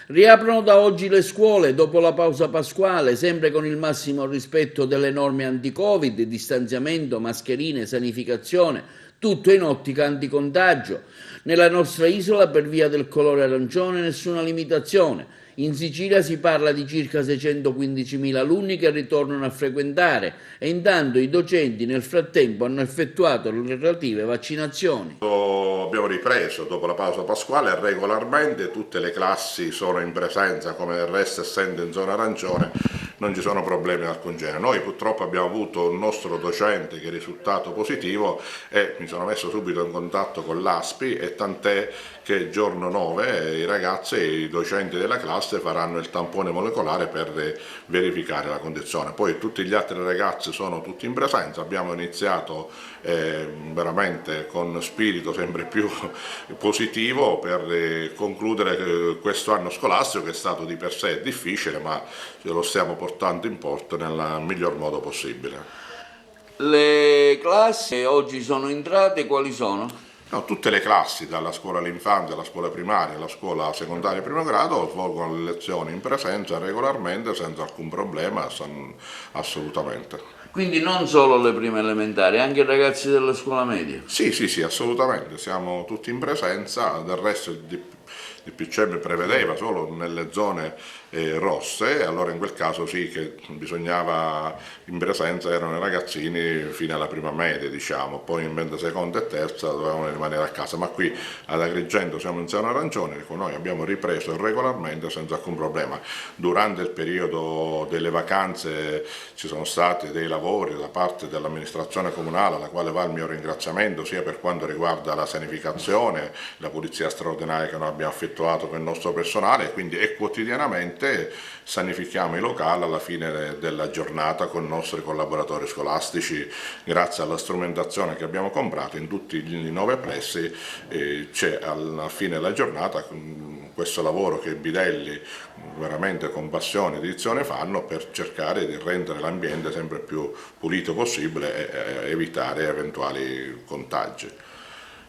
Riaprono da oggi le scuole dopo la pausa pasquale, sempre con il massimo rispetto delle norme anti-Covid, distanziamento, mascherine, sanificazione, tutto in ottica anticontagio. Nella nostra isola, per via del colore arancione, nessuna limitazione. In Sicilia si parla di circa 615.000 alunni che ritornano a frequentare e intanto i docenti nel frattempo hanno effettuato le relative vaccinazioni. Abbiamo ripreso dopo la pausa pasquale, regolarmente tutte le classi sono in presenza, come del resto essendo in zona arancione non ci sono problemi di alcun genere. Noi purtroppo abbiamo avuto un nostro docente che è risultato positivo e mi sono messo subito in contatto con l'ASPI, e tant'è che il giorno 9 i ragazzi e i docenti della classe faranno il tampone molecolare per verificare la condizione. Poi tutti gli altri ragazzi sono tutti in presenza, abbiamo iniziato veramente con spirito sempre più positivo per concludere questo anno scolastico, che è stato di per sé difficile, ma ce lo stiamo portando in porto nel miglior modo possibile. Le classi oggi sono entrate, quali sono? No, tutte le classi, dalla scuola all'infanzia alla scuola primaria alla scuola secondaria primo grado, svolgono le lezioni in presenza regolarmente senza alcun problema, assolutamente. Quindi non solo le prime elementari, anche i ragazzi della scuola media. Sì, sì, sì, assolutamente, siamo tutti in presenza, del resto il PCM prevedeva solo nelle zone rosse, allora in quel caso sì che bisognava, in presenza erano i ragazzini fino alla prima media, diciamo, poi in mente seconda e terza dovevano rimanere a casa, ma qui ad Agrigento siamo in zona arancione, dico, noi abbiamo ripreso regolarmente senza alcun problema. Durante il periodo delle vacanze ci sono stati dei lavori da parte dell'amministrazione comunale, alla quale va il mio ringraziamento, sia per quanto riguarda la sanificazione, la pulizia straordinaria che noi abbiamo effettuato con il nostro personale, quindi quotidianamente sanifichiamo i locali alla fine della giornata con i nostri collaboratori scolastici. Grazie alla strumentazione che abbiamo comprato in tutti i 9 plessi c'è alla fine della giornata questo lavoro che i bidelli veramente con passione e dedizione fanno per cercare di rendere l'ambiente sempre più pulito possibile e evitare eventuali contagi.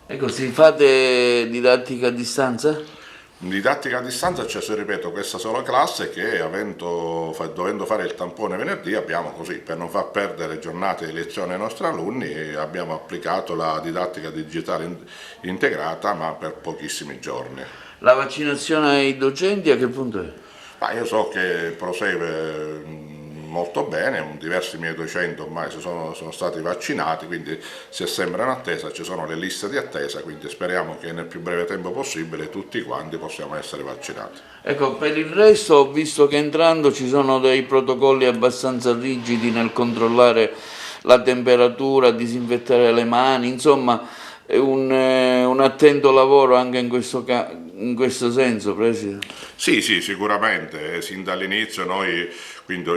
Ecco, si fate didattica a distanza? In didattica a distanza c'è, se ripeto, questa sola classe che dovendo fare il tampone venerdì abbiamo così, per non far perdere giornate di lezione ai nostri alunni, abbiamo applicato la didattica digitale integrata, ma per pochissimi giorni. La vaccinazione ai docenti a che punto è? Ma io so che prosegue molto bene, diversi miei docenti ormai sono stati vaccinati, quindi si è sempre in attesa, ci sono le liste di attesa, quindi speriamo che nel più breve tempo possibile tutti quanti possiamo essere vaccinati. Ecco, per il resto ho visto che entrando ci sono dei protocolli abbastanza rigidi nel controllare la temperatura, disinfettare le mani, insomma è un attento lavoro anche in questo senso, Presidente. Sì, sì, sicuramente, sin dall'inizio noi quindi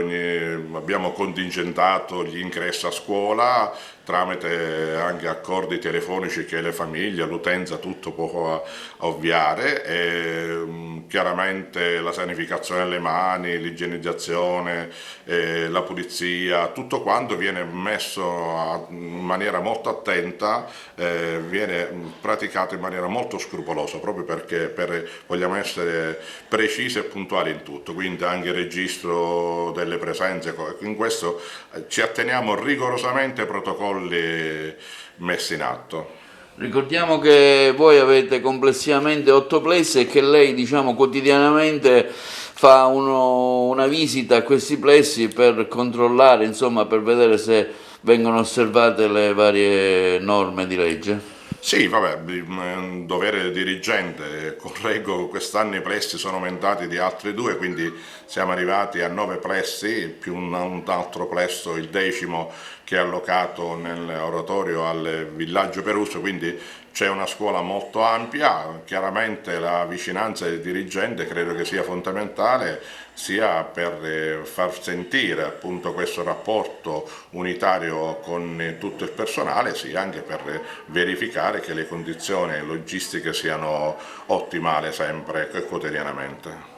abbiamo contingentato gli ingressi a scuola tramite anche accordi telefonici che le famiglie, l'utenza tutto può ovviare, e chiaramente la sanificazione delle mani, l'igienizzazione, la pulizia, tutto quanto viene messo in maniera molto attenta, viene praticato in maniera molto scrupolosa, proprio perché vogliamo essere precisi e puntuali in tutto, quindi anche il registro delle presenze, in questo ci atteniamo rigorosamente ai protocolli messi in atto. Ricordiamo che voi avete complessivamente 8 plessi e che lei, diciamo, quotidianamente fa una visita a questi plessi per controllare, insomma, per vedere se vengono osservate le varie norme di legge. Sì, vabbè, un dovere dirigente, correggo, quest'anno i plessi sono aumentati di altri 2, quindi siamo arrivati a 9 plessi, più un altro plesso, il 10° che è allocato nell'oratorio al villaggio Peruso, quindi c'è una scuola molto ampia, chiaramente la vicinanza del dirigente credo che sia fondamentale sia per far sentire appunto questo rapporto unitario con tutto il personale, sia anche per verificare che le condizioni logistiche siano ottimali sempre e quotidianamente.